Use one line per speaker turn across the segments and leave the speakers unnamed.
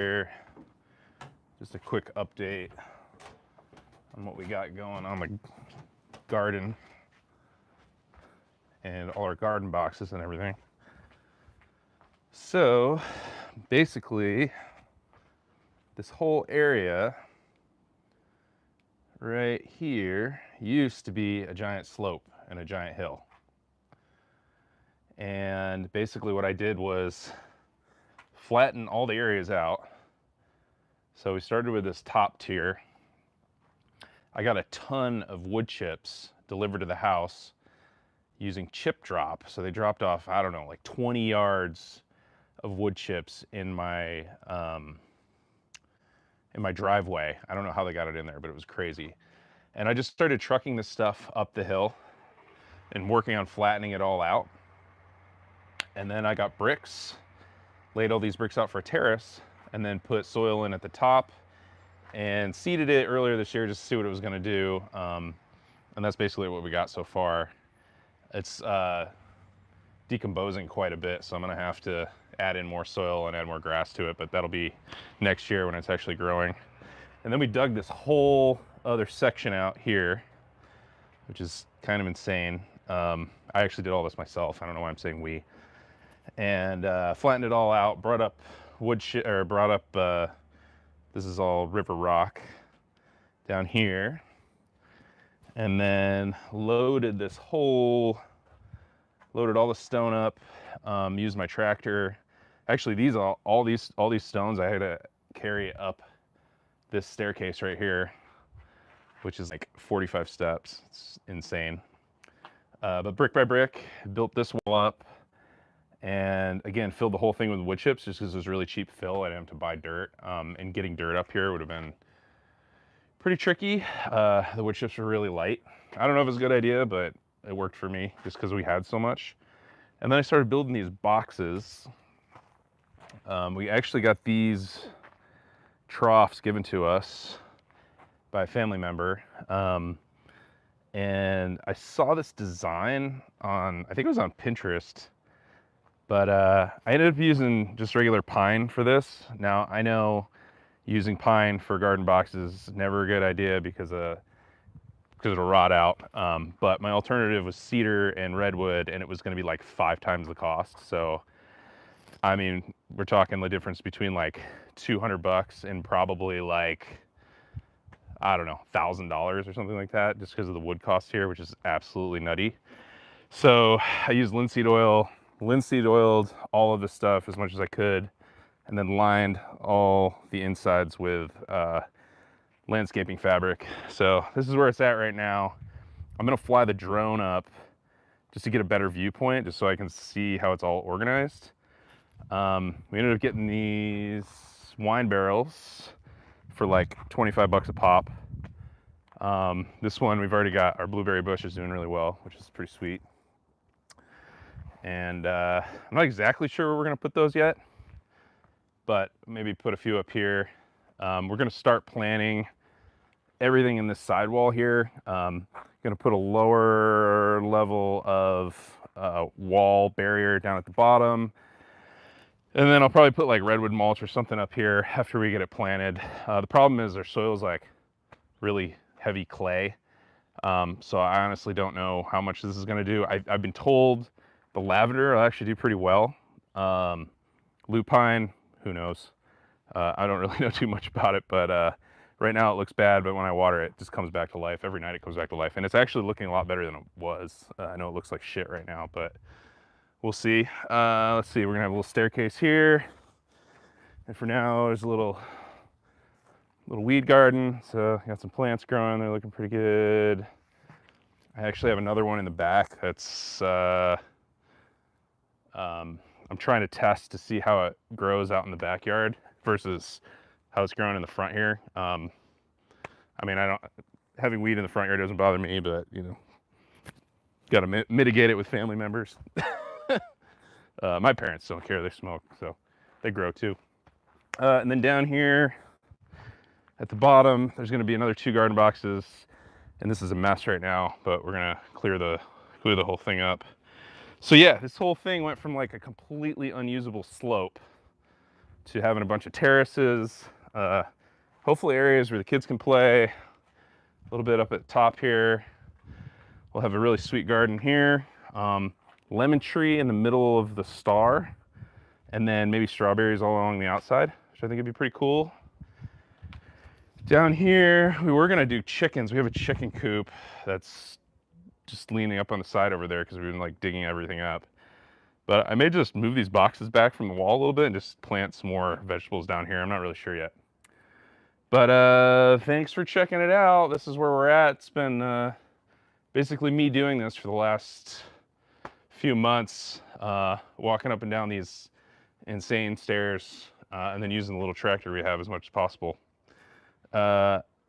Just a quick update on what we got going on the garden and all our garden boxes and everything. So basically, this whole area right here used to be a giant slope and a giant hill. And basically what I did was flatten all the areas out. So we started with this top tier. I got a ton of wood chips delivered to the house using chip drop. So they dropped off, I don't know, like 20 yards of wood chips in my driveway. I don't know how they got it in there, but it was crazy. And I just started trucking this stuff up the hill and working on flattening it all out. And then I got bricks, laid all these bricks out for a terrace, and then put soil in at the top and seeded it earlier this year just to see what it was gonna do. And that's basically what we got so far. It's decomposing quite a bit, so I'm gonna have to add in more soil and add more grass to it, but that'll be next year when it's actually growing. And then we dug this whole other section out here, which is kind of insane. I actually did all this myself. I don't know why I'm saying we. And flattened it all out, brought up this is all river rock down here, and then loaded all the stone up, used my tractor. Actually, all these stones I had to carry up this staircase right here, which is like 45 steps. It's insane. But brick by brick, built this wall up, and again, filled the whole thing with wood chips just because it was really cheap fill. I didn't have to buy dirt, and getting dirt up here would have been pretty tricky. The wood chips were really light. I don't know if it was a good idea, but it worked for me just because we had so much. And then I started building these boxes. We actually got these troughs given to us by a family member. And I saw this design on, I think it was on Pinterest, but I ended up using just regular pine for this. Now, I know using pine for garden boxes is never a good idea because it'll rot out. But my alternative was cedar and redwood, and it was gonna be like 5 times the cost. So, I mean, we're talking the difference between like $200 and probably like, I don't know, $1,000 or something like that, just because of the wood cost here, which is absolutely nutty. So I used linseed oiled all of this stuff as much as I could, and then lined all the insides with landscaping fabric. So this is where it's at right now. I'm gonna fly the drone up just to get a better viewpoint, just so I can see how it's all organized. We ended up getting these wine barrels for like 25 bucks a pop. This one, we've already got, our blueberry bush is doing really well, which is pretty sweet. And I'm not exactly sure where we're gonna put those yet, but maybe put a few up here. We're gonna start planning everything in this sidewall here. Gonna put a lower level of wall barrier down at the bottom. And then I'll probably put like redwood mulch or something up here after we get it planted. The problem is our soil is like really heavy clay. So I honestly don't know how much this is gonna do. I've been told the lavender will actually do pretty well. Lupine, who knows? I don't really know too much about it, but right now it looks bad, but when I water it, it just comes back to life. Every night it comes back to life, and it's actually looking a lot better than it was. I know it looks like shit right now, but we'll see. Let's see, we're gonna have a little staircase here. And for now, there's a little weed garden. So got some plants growing, they're looking pretty good. I actually have another one in the back that's, I'm trying to test to see how it grows out in the backyard versus how it's growing in the front here. I mean, having weed in the front yard doesn't bother me, but you know, got to mitigate it with family members. My parents don't care, they smoke, so they grow too. And then down here at the bottom, there's gonna be another 2 garden boxes, and this is a mess right now, but we're gonna clear the whole thing up. So yeah, this whole thing went from like a completely unusable slope to having a bunch of terraces, hopefully areas where the kids can play. A little bit up at the top here. We'll have a really sweet garden here. Lemon tree in the middle of the star, and then maybe strawberries all along the outside, which I think would be pretty cool. Down here, we were gonna do chickens. We have a chicken coop that's just leaning up on the side over there because we've been like digging everything up. But I may just move these boxes back from the wall a little bit and just plant some more vegetables down here. I'm not really sure yet. But thanks for checking it out. This is where we're at. It's been basically me doing this for the last few months, walking up and down these insane stairs, and then using the little tractor we have as much as possible.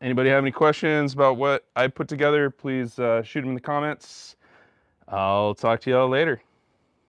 Anybody have any questions about what I put together, please shoot them in the comments. I'll talk to y'all later.